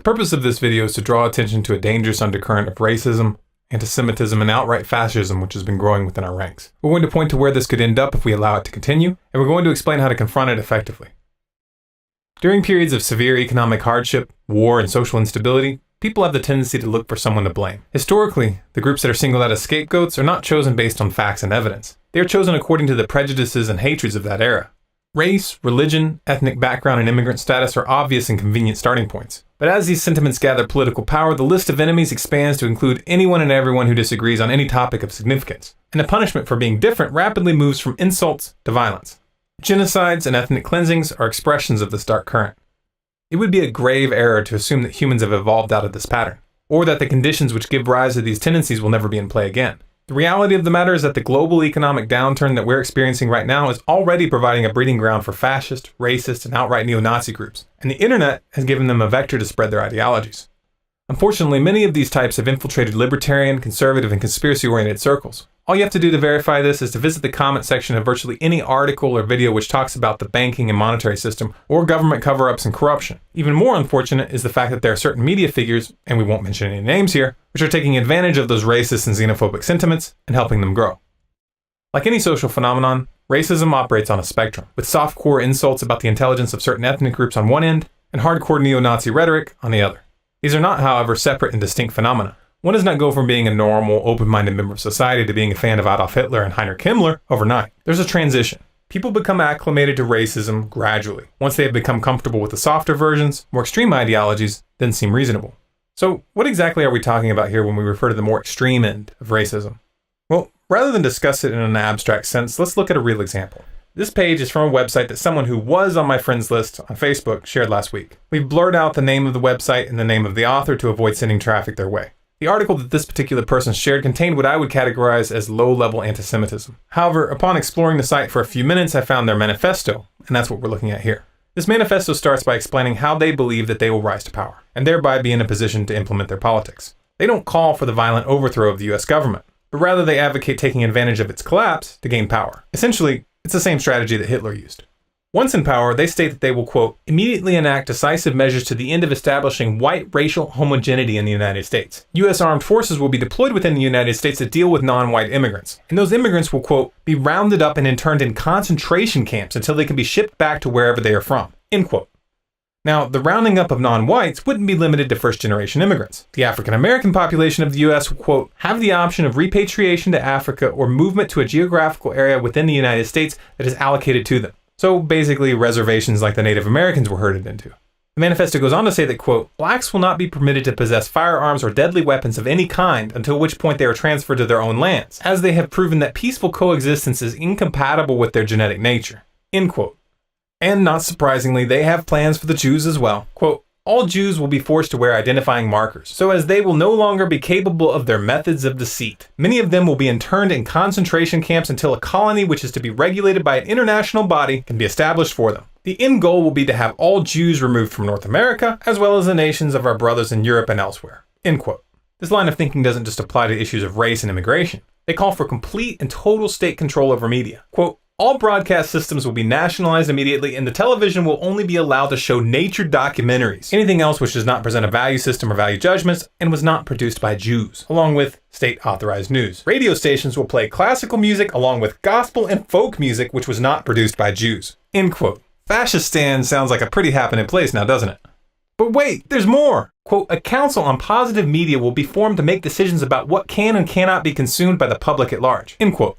purpose of this video is to draw attention to a dangerous undercurrent of racism, anti-Semitism, and outright fascism which has been growing within our ranks. We're going to point to where this could end up if we allow it to continue, and we're going to explain how to confront it effectively. During periods of severe economic hardship, war, and social instability, people have the tendency to look for someone to blame. Historically, the groups that are singled out as scapegoats are not chosen based on facts and evidence. They are chosen according to the prejudices and hatreds of that era. Race, religion, ethnic background, and immigrant status are obvious and convenient starting points. But as these sentiments gather political power, the list of enemies expands to include anyone and everyone who disagrees on any topic of significance. And the punishment for being different rapidly moves from insults to violence. Genocides and ethnic cleansings are expressions of this dark current. It would be a grave error to assume that humans have evolved out of this pattern, or that the conditions which give rise to these tendencies will never be in play again. The reality of the matter is that the global economic downturn that we're experiencing right now is already providing a breeding ground for fascist, racist, and outright neo-Nazi groups, and the internet has given them a vector to spread their ideologies. Unfortunately, many of these types have infiltrated libertarian, conservative, and conspiracy-oriented circles. All you have to do to verify this is to visit the comment section of virtually any article or video which talks about the banking and monetary system or government cover-ups and corruption. Even more unfortunate is the fact that there are certain media figures, and we won't mention any names here, which are taking advantage of those racist and xenophobic sentiments and helping them grow. Like any social phenomenon, racism operates on a spectrum, with soft-core insults about the intelligence of certain ethnic groups on one end and hardcore neo-Nazi rhetoric on the other. These are not, however, separate and distinct phenomena. One does not go from being a normal, open-minded member of society to being a fan of Adolf Hitler and Heinrich Himmler overnight. There's a transition. People become acclimated to racism gradually. Once they have become comfortable with the softer versions, more extreme ideologies then seem reasonable. So what exactly are we talking about here when we refer to the more extreme end of racism? Well, rather than discuss it in an abstract sense, let's look at a real example. This page is from a website that someone who was on my friends list on Facebook shared last week. We've blurred out the name of the website and the name of the author to avoid sending traffic their way. The article that this particular person shared contained what I would categorize as low-level anti-Semitism. However, upon exploring the site for a few minutes, I found their manifesto, and that's what we're looking at here. This manifesto starts by explaining how they believe that they will rise to power, and thereby be in a position to implement their politics. They don't call for the violent overthrow of the US government, but rather they advocate taking advantage of its collapse to gain power. Essentially, it's the same strategy that Hitler used. Once in power, they state that they will, quote, immediately enact decisive measures to the end of establishing white racial homogeneity in the United States. U.S. armed forces will be deployed within the United States to deal with non-white immigrants. And those immigrants will, quote, be rounded up and interned in concentration camps until they can be shipped back to wherever they are from, end quote. Now, the rounding up of non-whites wouldn't be limited to first-generation immigrants. The African-American population of the U.S. will, quote, have the option of repatriation to Africa or movement to a geographical area within the United States that is allocated to them. So basically reservations like the Native Americans were herded into. The manifesto goes on to say that, quote, blacks will not be permitted to possess firearms or deadly weapons of any kind until which point they are transferred to their own lands, as they have proven that peaceful coexistence is incompatible with their genetic nature, end quote. And not surprisingly, they have plans for the Jews as well. Quote, all Jews will be forced to wear identifying markers, so as they will no longer be capable of their methods of deceit. Many of them will be interned in concentration camps until a colony which is to be regulated by an international body can be established for them. The end goal will be to have all Jews removed from North America, as well as the nations of our brothers in Europe and elsewhere, end quote. This line of thinking doesn't just apply to issues of race and immigration. They call for complete and total state control over media. Quote, all broadcast systems will be nationalized immediately, and the television will only be allowed to show nature documentaries, anything else which does not present a value system or value judgments, and was not produced by Jews, along with state-authorized news. Radio stations will play classical music along with gospel and folk music which was not produced by Jews, end quote. Fascistan sounds like a pretty happening place now, doesn't it? But wait, there's more! Quote, a council on positive media will be formed to make decisions about what can and cannot be consumed by the public at large, end quote.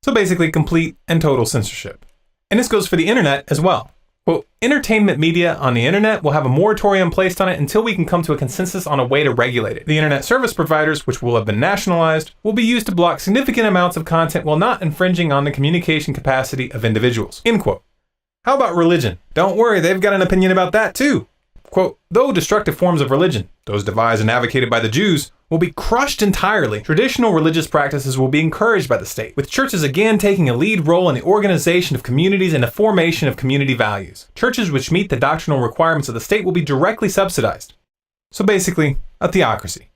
So basically complete and total censorship. And this goes for the internet as well. Quote, entertainment media on the internet will have a moratorium placed on it until we can come to a consensus on a way to regulate it. The internet service providers, which will have been nationalized, will be used to block significant amounts of content while not infringing on the communication capacity of individuals, end quote. How about religion? Don't worry, they've got an opinion about that too. Quote, though destructive forms of religion, those devised and advocated by the Jews, will be crushed entirely, traditional religious practices will be encouraged by the state, with churches again taking a lead role in the organization of communities and the formation of community values. Churches which meet the doctrinal requirements of the state will be directly subsidized. So basically, a theocracy.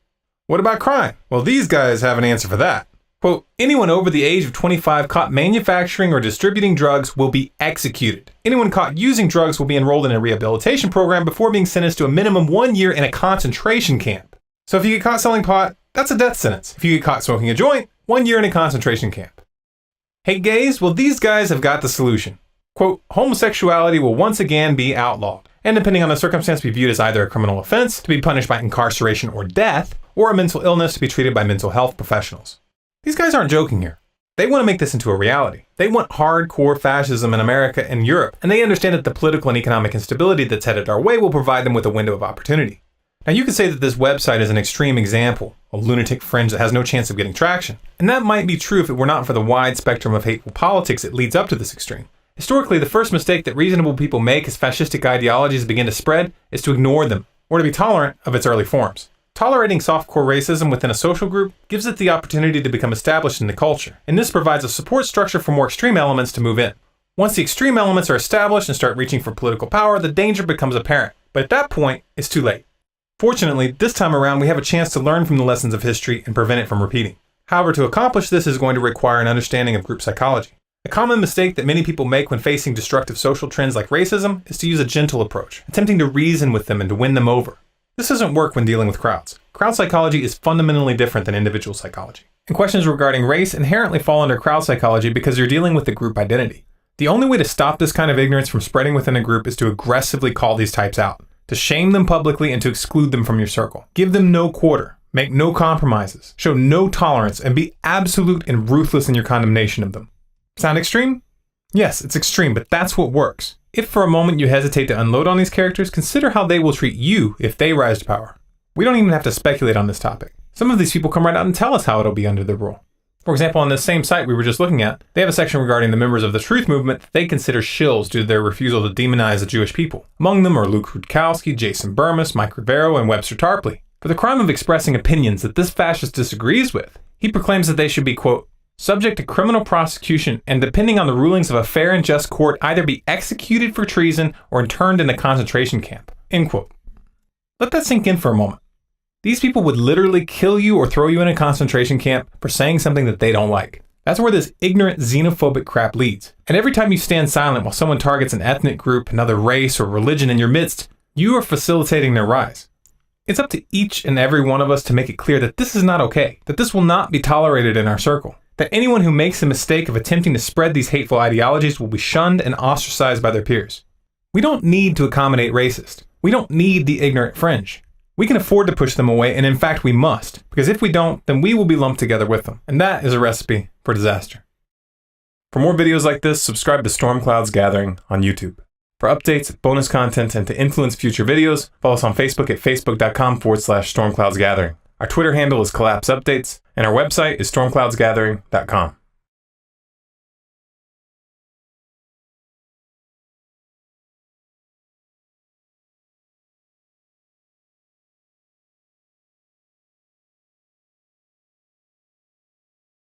What about crime? Well, these guys have an answer for that. Quote, anyone over the age of 25 caught manufacturing or distributing drugs will be executed. Anyone caught using drugs will be enrolled in a rehabilitation program before being sentenced to a minimum 1 year in a concentration camp. So if you get caught selling pot, that's a death sentence. If you get caught smoking a joint, 1 year in a concentration camp. Hate gays? Well, these guys have got the solution. Quote, homosexuality will once again be outlawed, and depending on the circumstance, be viewed as either a criminal offense to be punished by incarceration or death, or a mental illness to be treated by mental health professionals. These guys aren't joking here. They want to make this into a reality. They want hardcore fascism in America and Europe, and they understand that the political and economic instability that's headed our way will provide them with a window of opportunity. Now, you could say that this website is an extreme example, a lunatic fringe that has no chance of getting traction. And that might be true if it were not for the wide spectrum of hateful politics that leads up to this extreme. Historically, the first mistake that reasonable people make as fascistic ideologies begin to spread is to ignore them, or to be tolerant of its early forms. Tolerating softcore racism within a social group gives it the opportunity to become established in the culture, and this provides a support structure for more extreme elements to move in. Once the extreme elements are established and start reaching for political power, the danger becomes apparent, but at that point, it's too late. Fortunately, this time around we have a chance to learn from the lessons of history and prevent it from repeating. However, to accomplish this is going to require an understanding of group psychology. A common mistake that many people make when facing destructive social trends like racism is to use a gentle approach, attempting to reason with them and to win them over. This doesn't work when dealing with crowds. Crowd psychology is fundamentally different than individual psychology. And questions regarding race inherently fall under crowd psychology because you're dealing with the group identity. The only way to stop this kind of ignorance from spreading within a group is to aggressively call these types out, to shame them publicly and to exclude them from your circle. Give them no quarter, make no compromises, show no tolerance, and be absolute and ruthless in your condemnation of them. Sound extreme? Yes, it's extreme, but that's what works. If for a moment you hesitate to unload on these characters, consider how they will treat you if they rise to power. We don't even have to speculate on this topic. Some of these people come right out and tell us how it'll be under their rule. For example, on this same site we were just looking at, they have a section regarding the members of the Truth Movement that they consider shills due to their refusal to demonize the Jewish people. Among them are Luke Rudkowski, Jason Burmis, Mike Rivero, and Webster Tarpley. For the crime of expressing opinions that this fascist disagrees with, he proclaims that they should be, quote, subject to criminal prosecution and, depending on the rulings of a fair and just court, either be executed for treason or interned in a concentration camp, end quote. Let that sink in for a moment. These people would literally kill you or throw you in a concentration camp for saying something that they don't like. That's where this ignorant, xenophobic crap leads. And every time you stand silent while someone targets an ethnic group, another race, or religion in your midst, you are facilitating their rise. It's up to each and every one of us to make it clear that this is not okay, that this will not be tolerated in our circle, that anyone who makes the mistake of attempting to spread these hateful ideologies will be shunned and ostracized by their peers. We don't need to accommodate racists. We don't need the ignorant fringe. We can afford to push them away, and in fact we must, because if we don't, then we will be lumped together with them, and that is a recipe for disaster. For more videos like this, subscribe to Storm Clouds Gathering on YouTube. For updates, bonus content, and to influence future videos, follow us on Facebook at facebook.com/stormcloudsgathering. Our Twitter handle is Collapse Updates, and our website is stormcloudsgathering.com.